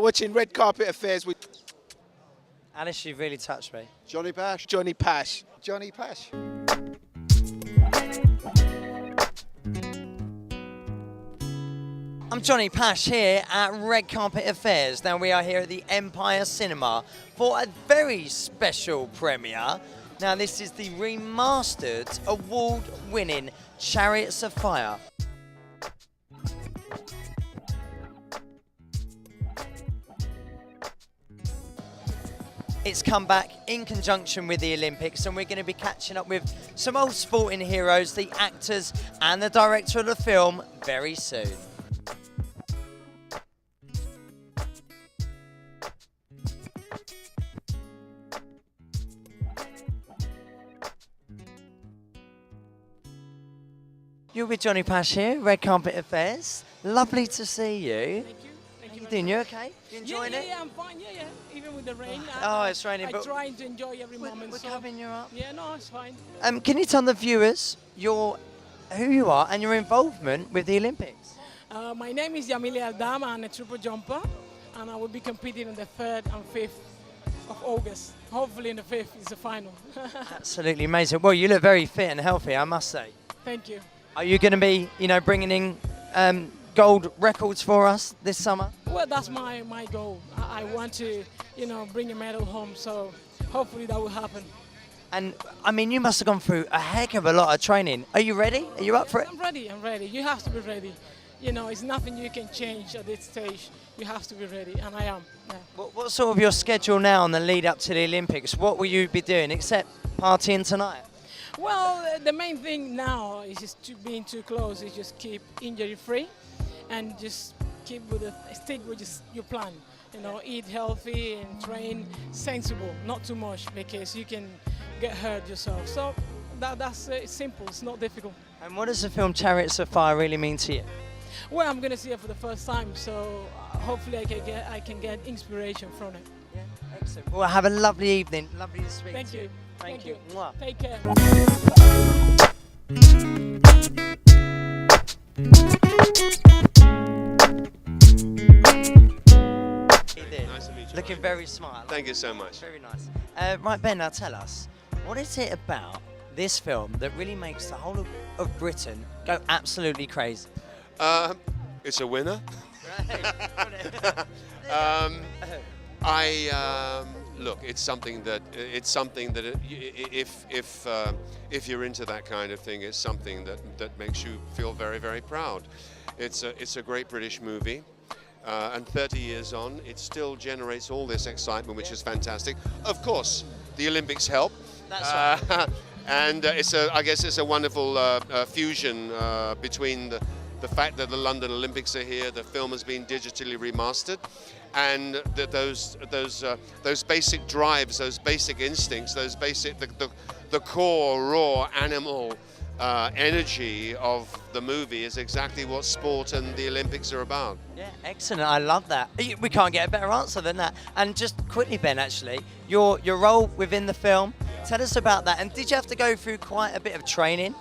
You're watching Red Carpet Affairs with Alice, you really touched me. Johny Pach. Johny Pach. Johny Pach. I'm Johny Pach here at Red Carpet Affairs. Now we are here at the Empire Cinema for a very special premiere. Now this is the remastered, award-winning Chariots of Fire. It's come back in conjunction with the Olympics, and we're going to be catching up with some old sporting heroes, the actors and the director of the film very soon. You're with Johny Pach here, Red Carpet Affairs. Lovely to see you. Thank you. How you doing? You okay? You enjoying it? Yeah, I'm fine. Yeah. Even with the rain. Oh, it's raining, I'm but trying to enjoy every moment. We're covering you up. Yeah, no, it's fine. Can you tell the viewers who you are and your involvement with the Olympics? My name is Yamile Aldama. I'm a triple jumper, and I will be competing on the 3rd and 5th of August. Hopefully, in the 5th is the final. Absolutely amazing. Well, you look very fit and healthy, I must say. Thank you. Are you going to be, bringing in gold records for us this summer? Well, that's my goal. I want to, bring a medal home. So hopefully that will happen. And I mean, you must have gone through a heck of a lot of training. Are you ready? Are you up for it? I'm ready. You have to be ready. It's nothing you can change at this stage. You have to be ready, and I am. Yeah. What's sort of your schedule now on the lead up to the Olympics? What will you be doing except partying tonight? Well, the main thing now is just being too close. Is just keep injury free, and just stick with your plan. Eat healthy and train sensible, not too much, because you can get hurt yourself. So that's simple. It's not difficult. And what does the film Chariots of Fire really mean to you? Well, I'm gonna see it for the first time, so hopefully I can get inspiration from it. Yeah, excellent. Well, have a lovely evening. Lovely to speak Thank to you. Thank you. Mwah. Take care. Nice to meet you. Looking very smart. Thank you so much. Very nice. Right, Ben, now tell us, what is it about this film that really makes the whole of Britain go absolutely crazy? It's a winner. Look, it's something that if you're into that kind of thing, it's something that makes you feel very, very proud. It's a great British movie. And 30 years on, it still generates all this excitement, which is fantastic. Of course, the Olympics help. That's right. And I guess it's a wonderful fusion between the fact that the London Olympics are here, the film has been digitally remastered, and those basic drives, those basic instincts, the core raw animal energy of the movie is exactly what sport and the Olympics are about. Yeah, excellent. I love that. We can't get a better answer than that. And just quickly, Ben, actually, your role within the film, tell us about that. And did you have to go through quite a bit of training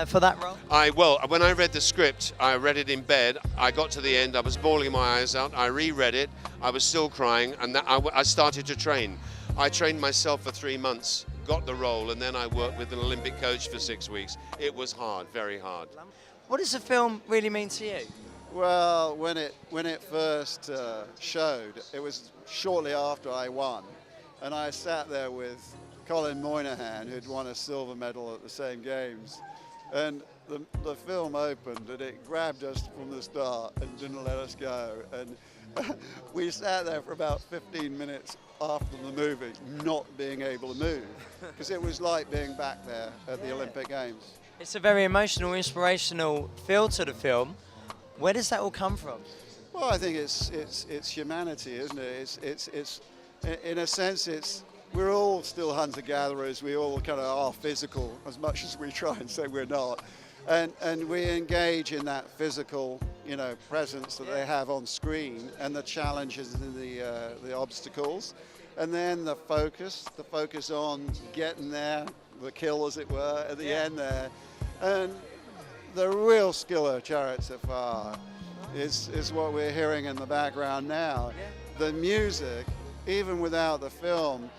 for that role? Well, when I read the script, I read it in bed. I got to the end, I was bawling my eyes out. I reread it, I was still crying, and I started to train. I trained myself for 3 months, got the role, and then I worked with an Olympic coach for 6 weeks. It was hard, very hard. What does the film really mean to you? Well, when it first showed, it was shortly after I won, and I sat there with Colin Moynihan, who'd won a silver medal at the same games, and the film opened and it grabbed us from the start and didn't let us go. And we sat there for about 15 minutes after the movie, not being able to move, because it was like being back there at the Olympic Games. It's a very emotional, inspirational feel to the film. Where does that all come from? Well, I think it's humanity, isn't it? It's in a sense, we're all still hunter-gatherers. We all kind of are physical, as much as we try and say we're not. And we engage in that physical, presence that they have on screen, and the challenges and the obstacles, and then the focus on getting there, the kill, as it were, at the end there, and the real skill of Chariots of Fire is what we're hearing in the background now. the music, even without the film,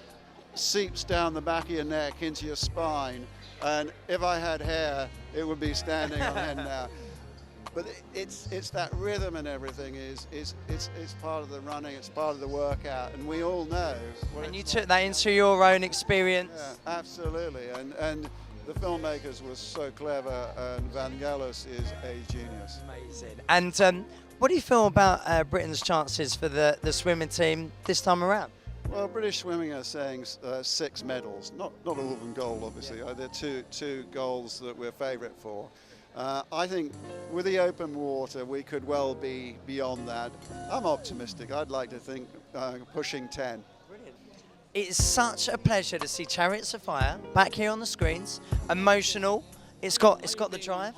seeps down the back of your neck into your spine, and if I had hair, it would be standing on end now. But it's that rhythm and everything it's part of the running, it's part of the workout, and we all know. And you took that into your own experience? Yeah, absolutely. And the filmmakers were so clever, and Vangelis is a genius. Amazing. And what do you feel about Britain's chances for the swimming team this time around? Well, British swimming are saying 6 medals, not all of them gold, obviously. Yeah. There are two golds that we're favourite for. I think with the open water, we could well be beyond that. I'm optimistic. I'd like to think pushing 10. Brilliant. It's such a pleasure to see Chariots of Fire back here on the screens. Emotional. It's got the drive.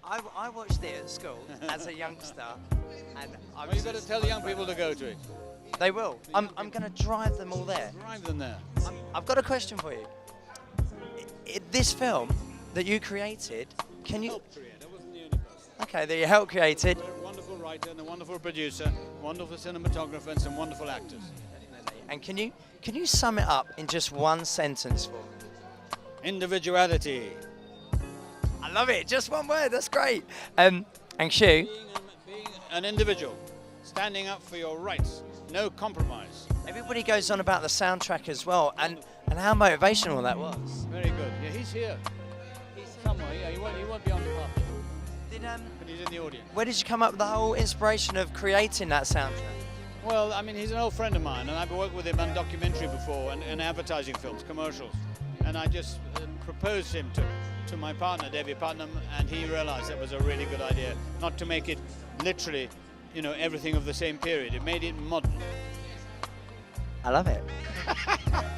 I watched it at school as a youngster, and You've got to tell the young people to go to it. They will. I'm going to drive them all there. Drive them there. I've got a question for you. This film that you created, can you? Help create. I wasn't the only person. Okay, that you helped created. A wonderful writer and a wonderful producer, wonderful cinematographer, and some wonderful actors. And can you sum it up in just one sentence for me? Individuality. I love it. Just one word. That's great. And Hugh, Being an individual, standing up for your rights, no compromise. everybody goes on about the soundtrack as well, and how motivational that was. Very good. Yeah, he's here. He's somewhere. Yeah, he won't be on the carpet, but he's in the audience. Where did you come up with the whole inspiration of creating that soundtrack? Well, I mean, he's an old friend of mine, and I've worked with him on documentary before and advertising films, commercials. And I just proposed him to my partner, David Putnam, and he realized that was a really good idea, not to make it literally, everything of the same period. It made it modern. I love it.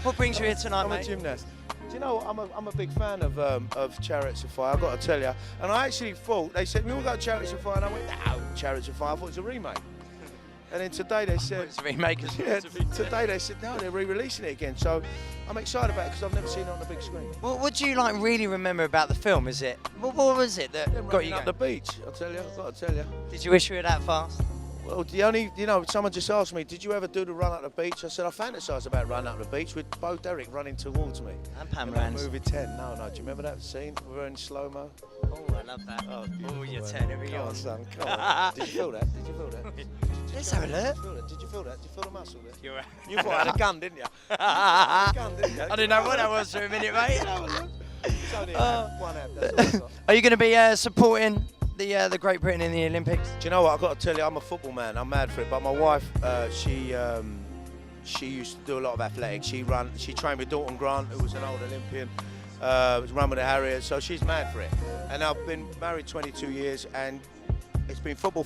What brings you here tonight, I'm mate? a gymnast. Do you know, I'm a big fan of Chariots of Fire, I've got to tell you. And I actually thought, they said, we all got Chariots of Fire, and I went, no, Chariots of Fire, I thought it was a remake. And then today they said, It's a remake as well. yeah, today they said, no, they're re-releasing it again. So I'm excited about it because I've never seen it on the big screen. What do you really remember about the film? Is it what was it that got Running you up going? the beach, I'll tell you, I've got to tell you. Did you wish you were that fast? Well, someone just asked me, did you ever do the run up the beach? I said, I fantasise about running up the beach with Bo Derek running towards me. And Pam In that Rans. movie 10. No, do you remember that scene? We were in slow-mo. Oh, I love that. Oh, you're man. turning me Come on, on. son, come on. Did you feel that? Did you feel that? Let's have a look. Did you feel that? Did you feel the muscle there? You're right. You thought I had a gun, didn't you? I I didn't know what that was for a minute, mate. It's only one app, that's all I've got. Are you going to be supporting the Great Britain in the Olympics? Do you know what? I've got to tell you, I'm a football man. I'm mad for it. But my wife, she used to do a lot of athletics. She trained with Dalton Grant, who was an old Olympian. Was run with the Harriers, so she's mad for it. And I've been married 22 years, and it's been football.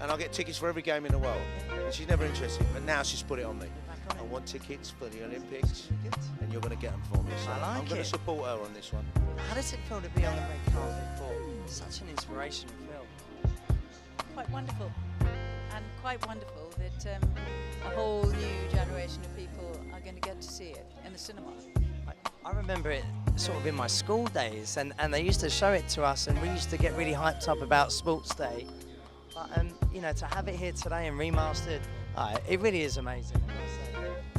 And I get tickets for every game in the world. And she's never interested, but now she's put it on me. I want tickets for the Olympics, and you're going to get them for me. So I like I'm going it. to support her on this one. How does it feel to be on the red carpet for such an inspirational film? Quite wonderful, and quite wonderful that a whole new generation of people are going to get to see it in the cinema. I remember it sort of in my school days, and they used to show it to us, and we used to get really hyped up about Sports Day. But to have it here today and remastered, it really is amazing.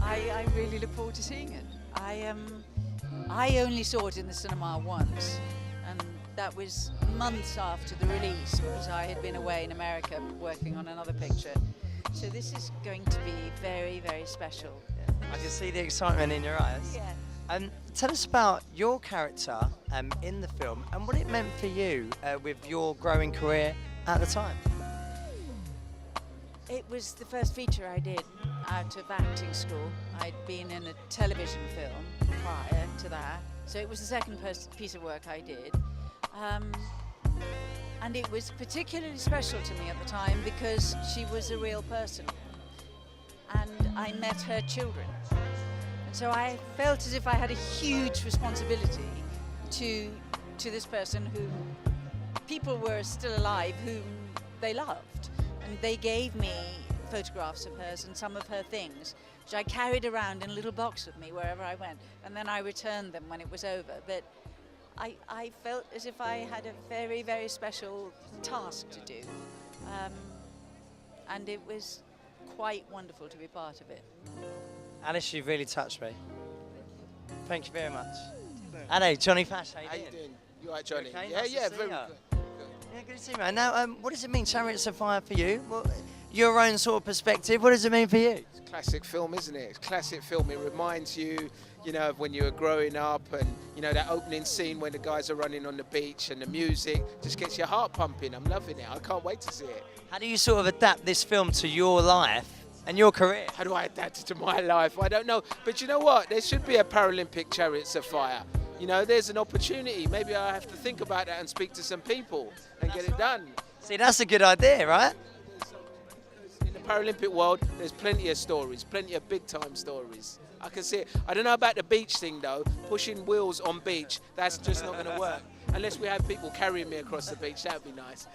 I really look forward to seeing it. I only saw it in the cinema once, and that was months after the release because I had been away in America working on another picture. So this is going to be very, very special. I can see the excitement in your eyes. Yeah. Tell us about your character in the film and what it meant for you with your growing career at the time. It was the first feature I did out of acting school. I'd been in a television film prior to that, so it was the second piece of work I did. And it was particularly special to me at the time because she was a real person and I met her children. And so I felt as if I had a huge responsibility to this person whom people were still alive, whom they loved. And they gave me photographs of hers and some of her things, which I carried around in a little box with me wherever I went. And then I returned them when it was over. But I felt as if I had a very, very special task to do. and it was quite wonderful to be part of it. Alice, you've really touched me. Thank you very much. Hello, Johny Pach, how you doing? You all right, Johnny? Okay, Yeah, nice to yeah, see very ya. good. Yeah, good to see you, man. Now, what does it mean, Chariots of Fire, for you? Well, your own sort of perspective, what does it mean for you? It's a classic film, isn't it? It's a classic film. It reminds you, you know, of when you were growing up, and you know that opening scene when the guys are running on the beach and the music just gets your heart pumping. I'm loving it. I can't wait to see it. How do you sort of adapt this film to your life and your career? How do I adapt it to my life? I don't know. But you know what? There should be a Paralympic Chariots of Fire. You know, there's an opportunity. Maybe I have to think about that and speak to some people and get it done. See, that's a good idea, right? In the Paralympic world, there's plenty of stories, plenty of big-time stories. I can see it. I don't know about the beach thing, though. Pushing wheels on beach, that's just not going to work. Unless we have people carrying me across the beach, that would be nice.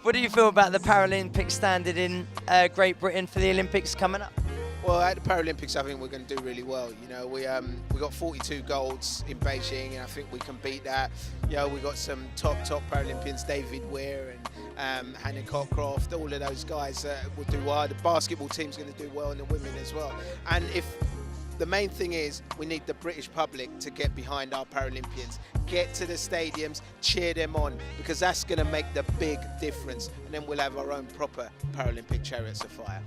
What do you feel about the Paralympic standard in Great Britain for the Olympics coming up? Well, at the Paralympics, I think we're going to do really well. You know, we got 42 golds in Beijing, and I think we can beat that. You know, we got some top Paralympians, David Weir and Hannah Cockcroft. All of those guys will do well. The basketball team's going to do well, and the women as well. And if the main thing is, we need the British public to get behind our Paralympians. Get to the stadiums, cheer them on, because that's going to make the big difference. And then we'll have our own proper Paralympic Chariots of Fire.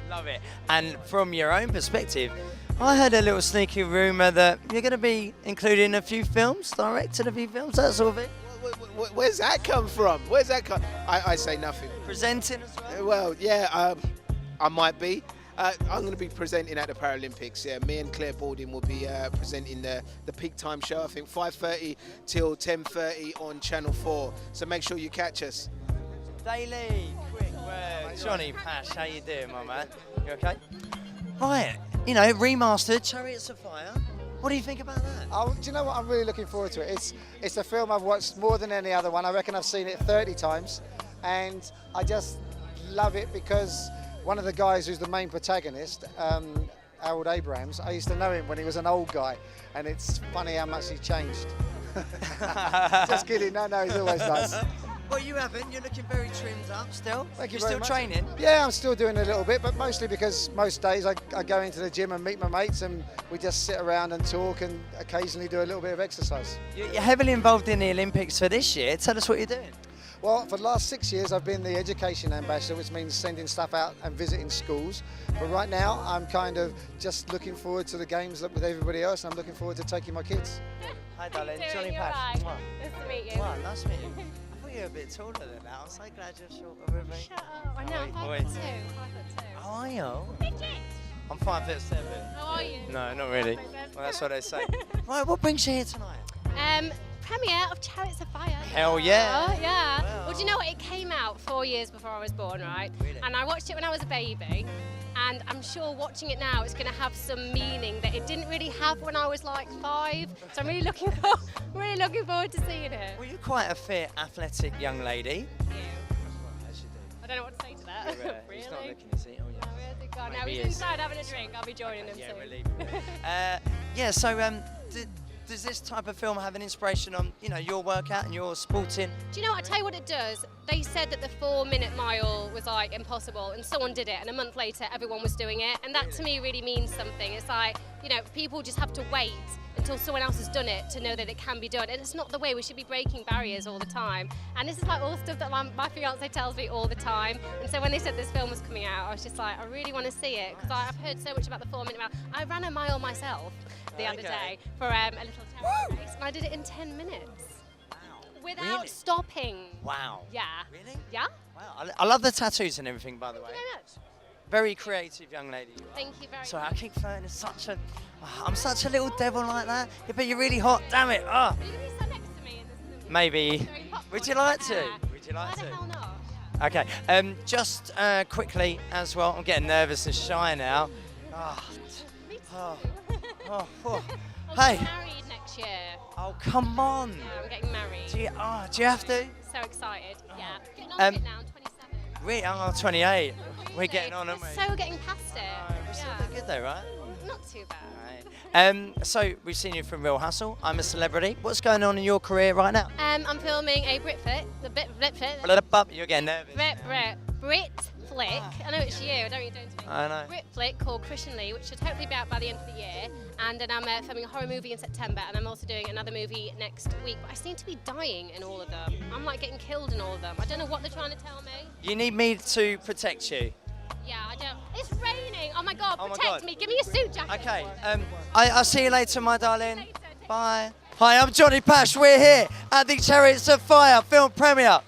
Love it. And from your own perspective, I heard a little sneaky rumour that you're going to be including a few films, directed a few films, that sort of thing. Where's that come from? Where's that come? I say nothing. Presenting as well? Well, yeah, I might be. I'm going to be presenting at the Paralympics. Yeah, me and Claire Balding will be presenting the peak time show. I think 5:30 till 10:30 on Channel 4. So make sure you catch us. Daily, quick work. Johny Pach, how you doing, my man? You okay? Right, you know, remastered Chariots of Fire. What do you think about that? Oh, do you know what? I'm really looking forward to it. It's a film I've watched more than any other one. I reckon I've seen it 30 times, and I just love it because one of the guys who's the main protagonist, Harold Abrahams, I used to know him when he was an old guy, and it's funny how much he changed. Just kidding. No, he's always nice. Well, you haven't. You're looking very trimmed up still. Thank you You're very still much. training? Yeah, I'm still doing a little bit, but mostly because most days I go into the gym and meet my mates, and we just sit around and talk and occasionally do a little bit of exercise. You're heavily involved in the Olympics for this year. Tell us what you're doing. Well, for the last 6 years, I've been the education ambassador, which means sending stuff out and visiting schools. But right now, I'm kind of just looking forward to the games with everybody else, and I'm looking forward to taking my kids. Hi, darling. Doing Johny you Pach. alright? Mwah. Nice to meet you. Mwah, nice to meet you. I thought you were a bit taller than that. I'm so glad you're shorter with me. Shut up. I know, I'm Oh, 5'2". boy. 5'2". How are you? Midget. I'm 5'7". How are you? No, not really. 5'7". Well, that's what they say. Right, what brings you here tonight? Premiere of Chariots of Fire. Hell yeah. Oh, yeah. Well. Well, do you know what? It came out 4 years before I was born, right? Really? And I watched it when I was a baby. And I'm sure watching it now, it's going to have some meaning that it didn't really have when I was like 5. So I'm really looking forward to seeing it. Well, you're quite a fit, athletic young lady. Thank you. I don't know what to say to that. Really? He's not looking, is he? Oh, yeah. Oh, where's it gone? Maybe Now he's he is. inside having a drink. I'll be joining him Yeah, soon. we're leaving. Yeah, so does this type of film have an inspiration on, you know, your workout and your sporting? Do you know what? I'll tell you what it does. They said that the 4-minute mile was like impossible, and someone did it, and a month later everyone was doing it, and that to me really means something. It's like, you know, people just have to wait until someone else has done it to know that it can be done, and it's not the way. We should be breaking barriers all the time, and this is like all stuff that my fiance tells me all the time. And so when they said this film was coming out, I was just like, I really want to see it, because I've heard so much about the 4-minute mile. I ran a mile myself the other day for a little charity race, and I did it in 10 minutes. Without Really? stopping. Wow. Yeah. Really? Yeah? Wow. I love the tattoos and everything, by the way. Thank you very much. Very creative young lady. you are. Thank you very Sorry, I much. keep flirting. It's such a. I'm such a little devil like that. Yeah, but you're really hot. Damn it. Ah. Are you going to be sat next to me in this? Maybe. Very popcorn Would you like hair. to? Would you Why like the to? hell not? Okay. Just quickly as well. I'm getting nervous and shy now. Oh, Me too. oh, oh, oh. I'm Hey. getting married next year. Oh, come on. Yeah, I'm getting married. Do you have to? So excited. Yeah. Getting on Um, with it now. I'm 27. Really? I'm 28. We're Really? getting on, aren't we? So we're getting past it. We're still Yeah. doing good though, right? Not too bad. So we've seen you from Real Hustle. I'm a celebrity. What's going on in your career right now? I'm filming a Britfit. The Britfit. You're getting nervous. Brit. Brit flick. I know it's you. I don't mean to me. I know. Brit flick called Christianly, which should hopefully be out by the end of the year. And then I'm filming a horror movie in September, and I'm also doing another movie next week. But I seem to be dying in all of them. I'm like getting killed in all of them. I don't know what they're trying to tell me. You need me to protect you. Yeah, I don't. It's raining. Oh my God, Oh my protect God. me. Give me a suit jacket. Okay. I'll see you later, my darling. Bye. Hi, I'm Johny Pach. We're here at the Chariots of Fire film premiere.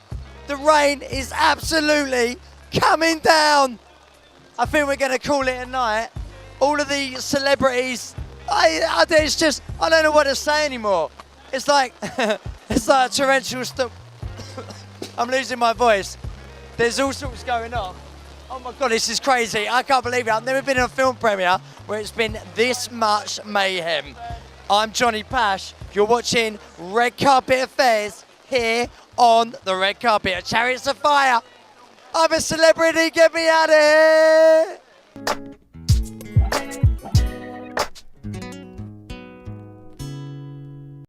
The rain is absolutely coming down. I think we're going to call it a night. All of the celebrities, it's just, I don't know what to say anymore. It's like, it's like a torrential storm. I'm losing my voice. There's all sorts going on. Oh my God, this is crazy. I can't believe it. I've never been in a film premiere where it's been this much mayhem. I'm Johny Pach. You're watching Red Carpet Affairs here on the red carpet at Chariots of Fire. I'm a celebrity, get me out of here!